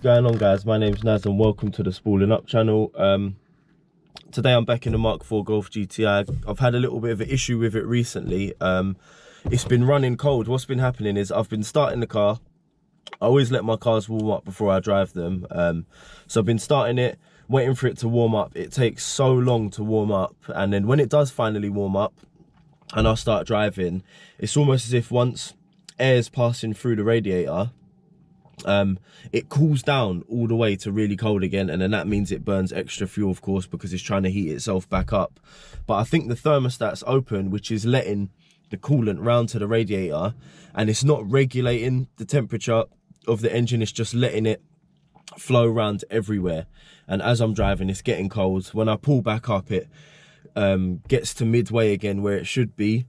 going on, guys? My name's Naz and welcome to the Spooling Up channel. Today I'm back in the MK4 GOLF GTI. I've had a little bit of an issue with it recently. It's been running cold. What's been happening is I've been starting the car. I always let my cars warm up before I drive them. So I've been starting it, waiting for it to warm up. It takes so long to warm up, and then when it does finally warm up and I start driving, it's almost as if once air's passing through the radiator, it cools down all the way to really cold again, and then that means it burns extra fuel, of course, because it's trying to heat itself back up. But I think the thermostat's open, which is letting the coolant round to the radiator, and it's not regulating the temperature of the engine, it's just letting it flow around everywhere. And as I'm driving, it's getting cold. When I pull back up, it gets to midway again where it should be.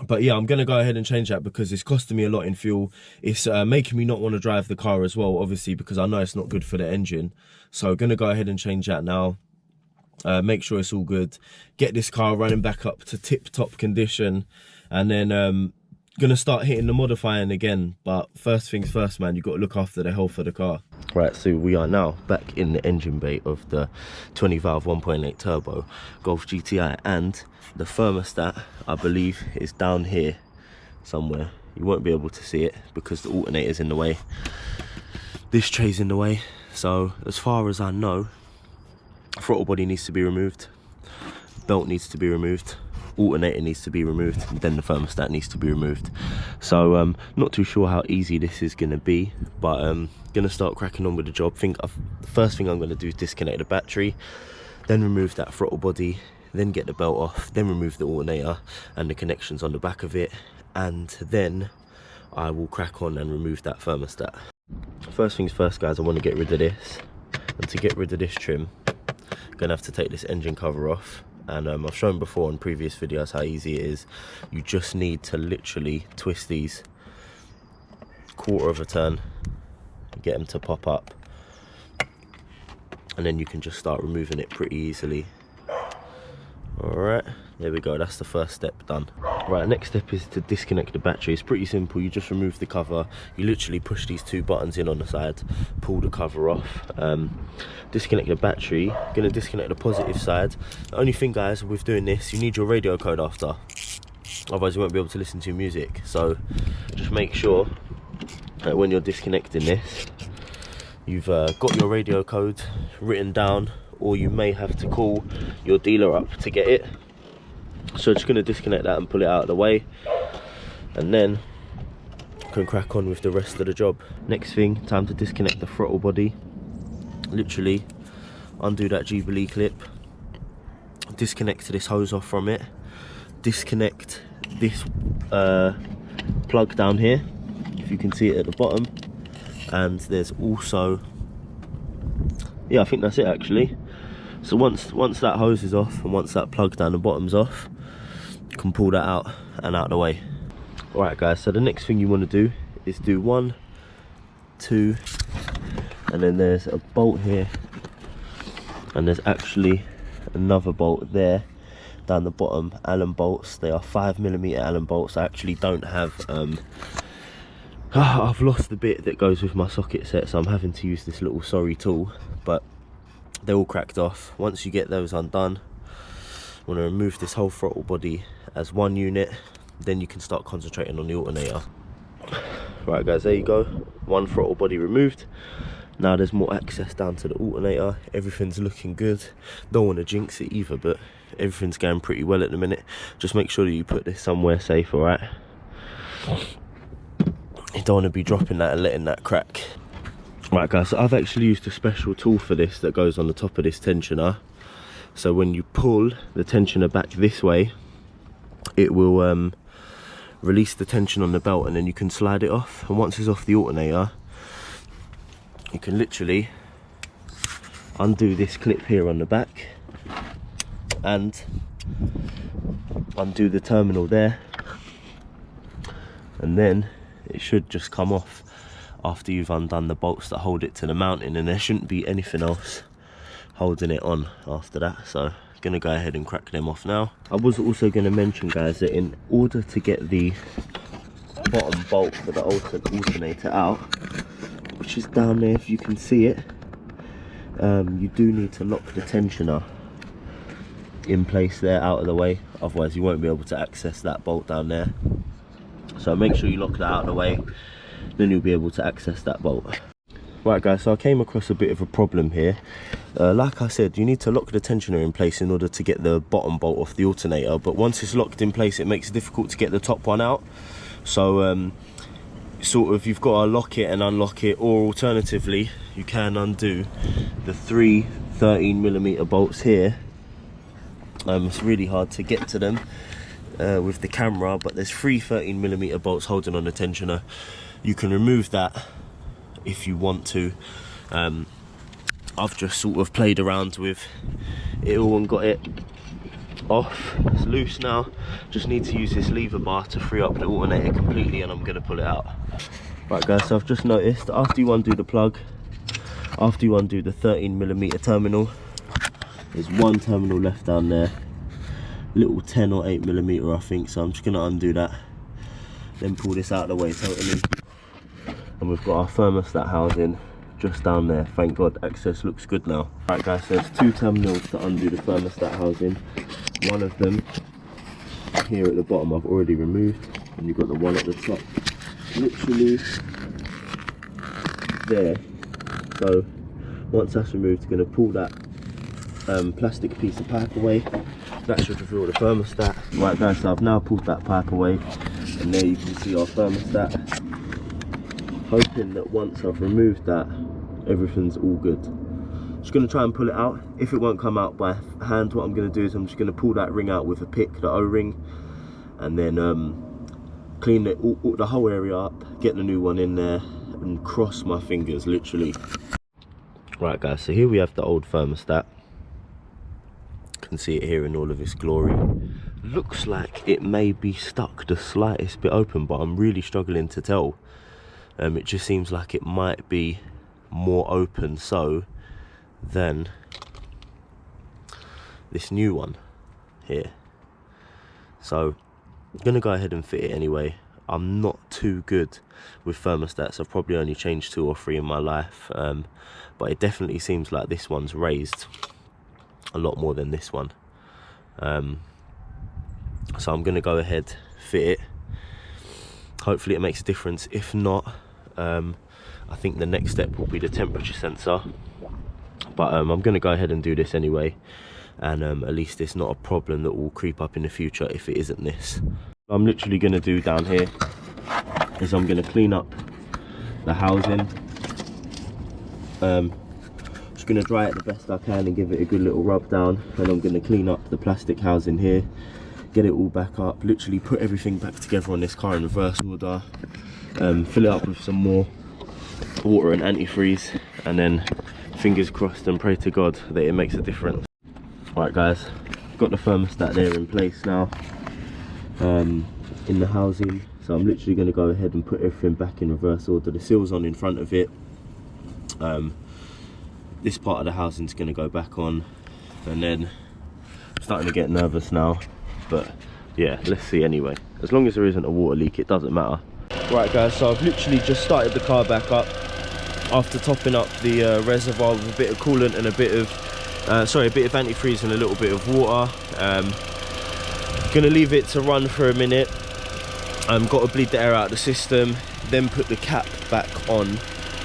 But yeah, I'm gonna go ahead and change that because it's costing me a lot in fuel. It's making me not want to drive the car as well, obviously, because I know it's not good for the engine. So gonna go ahead and change that now. Make sure it's all good, get this car running back up to tip-top condition, and then gonna start hitting the modifying again. But first things first, man, you got to look after the health of the car. Right, so we are now back in the engine bay of the 20 valve 1.8 turbo GOLF GTI, and the thermostat, I believe, is down here somewhere. You won't be able to see it because the alternator's in the way, this tray's in the way. So as far as I know, throttle body needs to be removed, belt needs to be removed, alternator needs to be removed, and then the thermostat needs to be removed. So not too sure how easy this is going to be, but gonna start cracking on with the job. The first thing I'm going to do is disconnect the battery, then remove that throttle body, then get the belt off, then remove the alternator and the connections on the back of it, and then I will crack on and remove that thermostat. First things first, guys, I want to get rid of this, and to get rid of this trim, I'm gonna have to take this engine cover off. And I've shown before in previous videos how easy it is. You just need to literally twist these quarter of a turn, get them to pop up, and then you can just start removing it pretty easily. Alright, there we go, that's the first step done. Right, next step is to disconnect the battery. It's pretty simple. You just remove the cover, you literally push these two buttons in on the side, pull the cover off, disconnect the battery. Gonna disconnect the positive side. The only thing, guys, with doing this, you need your radio code after, otherwise you won't be able to listen to music. So just make sure that when you're disconnecting this, you've got your radio code written down, or you may have to call your dealer up to get it. So just going to disconnect that and pull it out of the way, and then can crack on with the rest of the job. Next thing, time to disconnect the throttle body. Literally undo that Jubilee clip, disconnect this hose off from it, disconnect this plug down here, if you can see it at the bottom, and there's also, yeah, I think that's it actually. So once that hose is off and once that plug down the bottom's off, you can pull that out and out of the way. Alright, guys, so the next thing you want to do is do 1, 2, and then there's a bolt here, and there's actually another bolt there down the bottom. Allen bolts, they are 5mm Allen bolts. I actually don't have I've lost the bit that goes with my socket set, so I'm having to use this little sorry tool, but they're all cracked off. Once you get those undone, you want to remove this whole throttle body as one unit, then you can start concentrating on the alternator. Right, guys, there you go, one throttle body removed. Now there's more access down to the alternator. Everything's looking good. Don't want to jinx it either, but everything's going pretty well at the minute. Just make sure that you put this somewhere safe, alright? You don't want to be dropping that and letting that crack. Right, guys, so I've actually used a special tool for this that goes on the top of this tensioner. So when you pull the tensioner back this way, it will release the tension on the belt, and then you can slide it off. And once it's off the alternator, you can literally undo this clip here on the back and undo the terminal there, and then it should just come off after you've undone the bolts that hold it to the mounting, and there shouldn't be anything else holding it on after that. So gonna go ahead and crack them off now. I was also going to mention, guys, that in order to get the bottom bolt for the alternator out, which is down there if you can see it. You do need to lock the tensioner in place there, out of the way, otherwise you won't be able to access that bolt down there. So make sure you lock that out of the way, then you'll be able to access that bolt. Right guys, so I came across a bit of a problem here. Like I said, you need to lock the tensioner in place in order to get the bottom bolt off the alternator, but once it's locked in place it makes it difficult to get the top one out. So sort of you've got to lock it and unlock it, or alternatively you can undo the 3 13mm bolts here. It's really hard to get to them with the camera, but there's 3 13mm bolts holding on the tensioner. You can remove that if you want to. I've just sort of played around with it all and got it off. It's loose now. Just need to use this lever bar to free up the alternator completely, and I'm going to pull it out. Right guys, so I've just noticed after you undo the plug, after you undo the 13mm terminal, there's one terminal left down there, little 10 or 8mm I think, so I'm just going to undo that, then pull this out of the way totally. And we've got our thermostat housing just down there. Thank God, access looks good now. Right guys, so there's 2 terminals to undo the thermostat housing. One of them here at the bottom I've already removed, and you've got the one at the top literally there. So once that's removed, you're going to pull that plastic piece of pipe away. That should reveal the thermostat. Right guys, so I've now pulled that pipe away, and there you can see our thermostat. Hoping that once I've removed that, everything's all good. Just going to try and pull it out. If it won't come out by hand, what I'm going to do is I'm just going to pull that ring out with a pick, the O-ring, and then clean the whole area up, get the new one in there, and cross my fingers literally. Right guys, so here we have the old thermostat. You can see it here in all of its glory. Looks like it may be stuck the slightest bit open, but I'm really struggling to tell. It just seems like it might be more open so than this new one here. So I'm gonna go ahead and fit it anyway. I'm not too good with thermostats. I've probably only changed 2 or 3 in my life, but it definitely seems like this one's raised a lot more than this one. So I'm gonna go ahead, fit it. Hopefully it makes a difference. If not, I think the next step will be the temperature sensor, but I'm going to go ahead and do this anyway, and at least it's not a problem that will creep up in the future if it isn't this. What I'm literally going to do down here is I'm going to clean up the housing. Just going to dry it the best I can and give it a good little rub down, and I'm going to clean up the plastic housing here, get it all back up, literally put everything back together on this car in reverse order, fill it up with some more water and antifreeze, and then fingers crossed and pray to God that it makes a difference. Right guys, got the thermostat there in place now, in the housing, so I'm literally going to go ahead and put everything back in reverse order. The seal's on in front of it, this part of the housing is going to go back on, and then I'm starting to get nervous now, but yeah, let's see anyway. As long as there isn't a water leak, it doesn't matter. Right guys, so I've literally just started the car back up after topping up the reservoir with a bit of coolant and a bit of antifreeze and a little bit of water. Gonna leave it to run for a minute. Got to bleed the air out of the system, then put the cap back on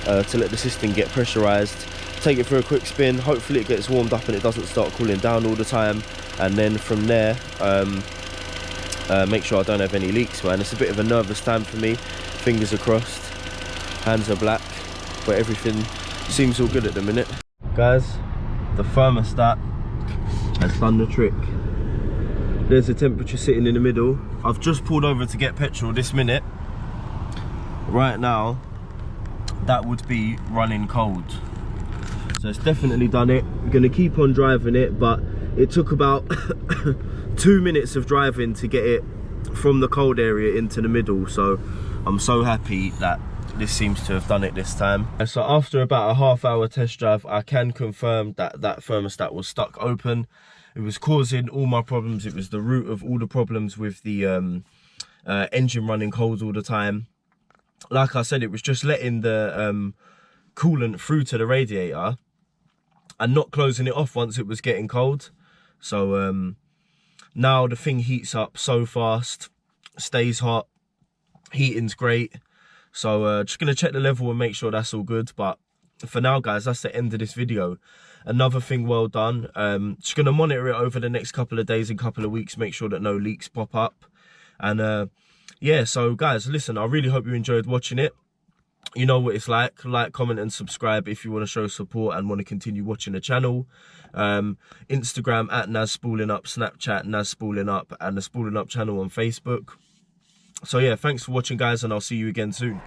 to let the system get pressurized. Take it for a quick spin, hopefully it gets warmed up and it doesn't start cooling down all the time, and then from there make sure I don't have any leaks, man. It's a bit of a nervous time for me. Fingers are crossed, hands are black, but everything seems all good at the minute. Guys, the thermostat has done the trick. There's the temperature sitting in the middle. I've just pulled over to get petrol this minute. Right now, that would be running cold. So it's definitely done it. I'm gonna keep on driving it, but it took about 2 minutes of driving to get it from the cold area into the middle. So I'm so happy that this seems to have done it this time. So after about a half-hour test drive, I can confirm that that thermostat was stuck open. It was causing all my problems. It was the root of all the problems with the engine running cold all the time. Like I said, it was just letting the coolant through to the radiator and not closing it off once it was getting cold. So now the thing heats up so fast, stays hot, heating's great. So just gonna check the level and make sure that's all good. But for now, guys, that's the end of this video. Another thing well done. Just gonna monitor it over the next couple of days and couple of weeks, make sure that no leaks pop up. And yeah, so guys, listen, I really hope you enjoyed watching it. You know what it's like, comment and subscribe if you want to show support and want to continue watching the channel. Instagram at NazSpoolingUp, Snapchat NazSpoolingUp, and the Spooling Up channel on Facebook. So yeah, thanks for watching, guys, and I'll see you again soon.